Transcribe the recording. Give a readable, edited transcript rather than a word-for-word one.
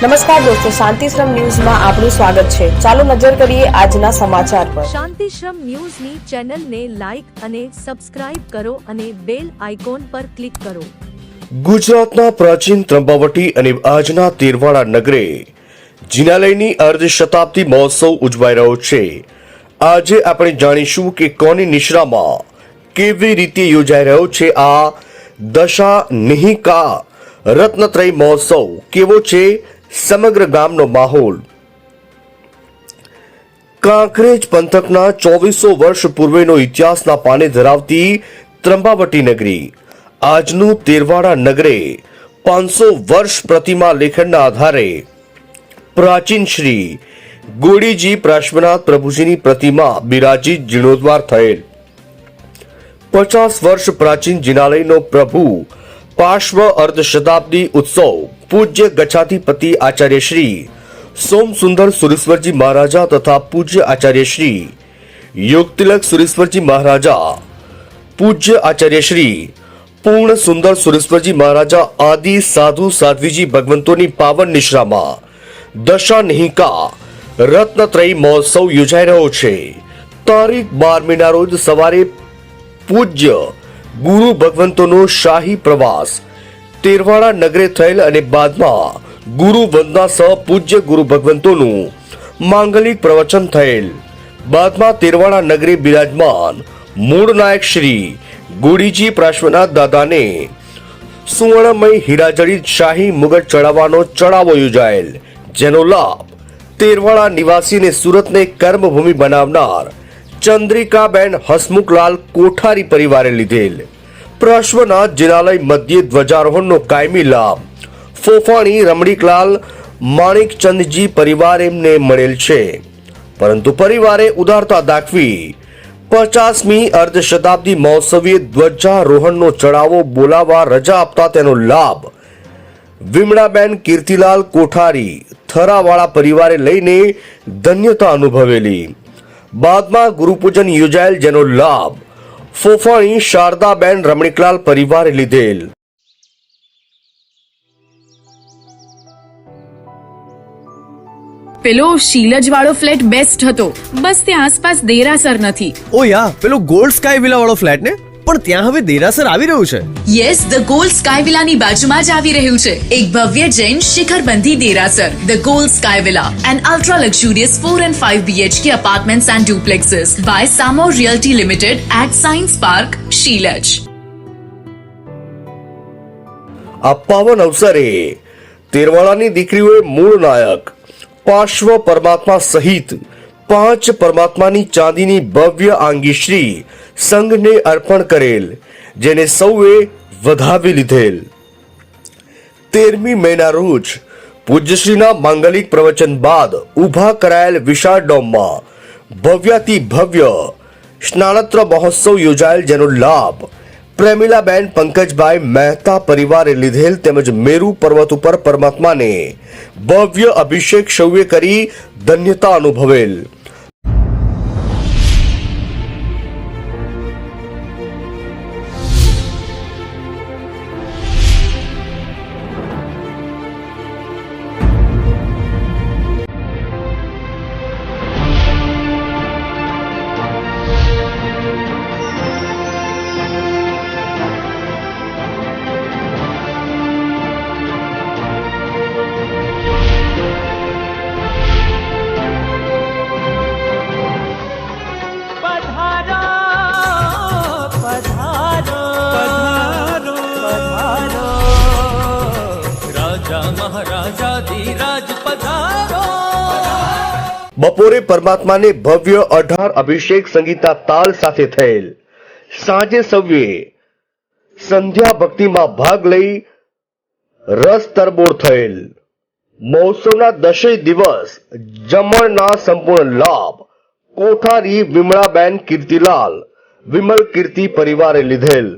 નમસ્કાર દોસ્તો, શાંતિશ્રમ ન્યૂઝમાં આપનું સ્વાગત છે। ચાલો નજર કરીએ આજના સમાચાર પર। શાંતિશ્રમ ન્યૂઝની ચેનલને લાઇક અને સબસ્ક્રાઇબ કરો અને બેલ આઇકોન પર ક્લિક કરો। ગુજરાતના પ્રાચીન ત્રંબાવટી અને આજના તેરવાડા નગરે જિનાલયની અર્ધ શતાબ્દી મહોત્સવ ઉજવાઈ રહ્યો છે। આજે આપણે જાણીશું કે કોની નિશ્રામાં કેવી રીતે યોજાઈ રહ્યો છે આ દશા નિહિકા રત્નત્રય મહોત્સવ, કેવો છે સમગ્ર ગામનો માહોલ। કાંકરેજ પંથકના 2400 વર્ષ પૂર્વેનો ઇતિહાસના પાને ધરાવતી ત્રંબાવટી નગરી આજનું તેરવાડા નગરે 500 વર્ષ પ્રતિમા લેખનના આધારે પ્રાચીન શ્રી ગોડીજી પાર્શ્વનાથ પ્રભુજીની પ્રતિમા બિરાજિત જીર્ણોદ્ધાર થયેલ। 50 વર્ષ પ્રાચીન જિનાલયનો પ્રભુ પાર્શ્વ અર્ધ શતાબ્દી ઉત્સવ પૂજ્ય ગચ્છાધિપતિ આચાર્ય શ્રી સોમ સુંદર સુરેશ્વરજી મહારાજા તથા પૂજ્ય આચાર્ય શ્રી યોગતિલક સુરેશ્વરજી મહારાજા, પૂજ્ય આચાર્ય શ્રી પૂર્ણ સુંદર સુરેશ્વરજી મહારાજા આદિ સાધુ સાધ્વીજી ભગવંતોની પાવન નિશ્રામાં દશા નિહિકા રત્નત્રય મહોત્સવ યોજાઈ રહ્યો છે। તારીખ 12મીના રોજ સવારે પૂજ્ય ગુરુ ભગવંતોનો શાહી પ્રવાસ તેરવાડા નગરે થયેલ અને બાદમાં ગુરુ વંદના સહ પૂજ્ય ગુરુ ભગવંતોનું માંગલિક પ્રવચન થયેલ। બાદમાં તેરવાડા નગરે બિરાજમાન મૂળ નાયક શ્રી ગોડીજી પાર્શ્વનાથ દાદાને સુવર્ણમય હીરાજડિત શાહી મુગટ ચડાવવાનો ચડાવો યોજાયેલ, જેનો લાભ તેરવાડા નિવાસીને સુરતને કર્મભૂમિ બનાવનાર ચંદ્રિકાબેન હસમુખલાલ કોઠારી પરિવારે લીધેલ। પાર્શ્વનાથ જિનાલય મધ્યે ધ્વજારોહણનો કાયમી લાભ ફોફાણી રમણીકલાલ માણિકચંદજી પરિવાર એમને મળેલ છે, પરંતુ પરિવારે ઉદારતા દાખવી 50મી અર્ધ શતાબ્દી મહોત્સવીય ધ્વજારોહણનો ચડાવો બોલાવવા રજા આપતા તેનો લાભ વિમળાબેન કીર્તિલાલ કોઠારી થરાવાળા પરિવારે લઈને ધન્યતા અનુભવેલી। બાદમાં ગુરુપૂજન યોજાયેલ, જેનો લાભ ફોફાણી શારદાબેન રમણીકલાલ પરિવારે લીધેલ। પેલો શીલજ વાળો ફ્લેટ બેસ્ટ હતો, બસ ત્યાં આસપાસ દેરાસર નથી। ઓ યા, પેલો ગોલ્ડ સ્કાય વિલા વાળો ફ્લેટ ને, પણ ત્યાં હવે દેરાસર આવી રહ્યું છે। યસ, ધ ગોલ્ડ સ્કાય વિલાની બાજુમાં જ આવી રહ્યું છે એક ભવ્ય જૈન શિખરબંધી દેરાસર, the Gold Sky Villa, an ultra luxurious 4 and 5 BHK apartments and duplexes by Samo Realty Limited at Science Park, Shilaj. આ પાવન અવસરે તેરવાડાની દીકરીઓએ મૂળ નાયક પાર્શ્વ પરમાત્મા સહિત 5 પરમાત્માની ચાંદીની ભવ્ય આંગીશ્રી સંઘને અર્પણ કરેલ, જેને સૌએ વધાવી લીધેલ। 13મી મેના રોજ પૂજ્યશ્રીના માંગલિક પ્રવચન બાદ ઉભા કરાયેલ વિશાળ ડોમમાં ભવ્યાતિ ભવ્ય સ્નાનત્ર મહોત્સવ યોજાયેલ, જેનો લાભ પ્રેમિલાબેન પંકજભાઈ મહેતા પરિવારે લીધેલ, તેમજ મેરુ પર્વત ઉપર પરમાત્માને ભવ્ય અભિષેક સૌએ કરી ધન્યતા અનુભવેલ। બપોરે પરમાત્માને ભવ્ય 18 અભિષેક સંગીતા તાલ સાથે થયેલ। સાંજે સૌએ સંધ્યા ભક્તિમાં ભાગ લઈ રસ તરબોળ થયેલ। મહોત્સવના 10 દિવસ જમણના સંપૂર્ણ લાભ કોઠારી વિમળાબેન કીર્તિલાલ વિમલ કીર્તિ પરિવારે લીધેલ।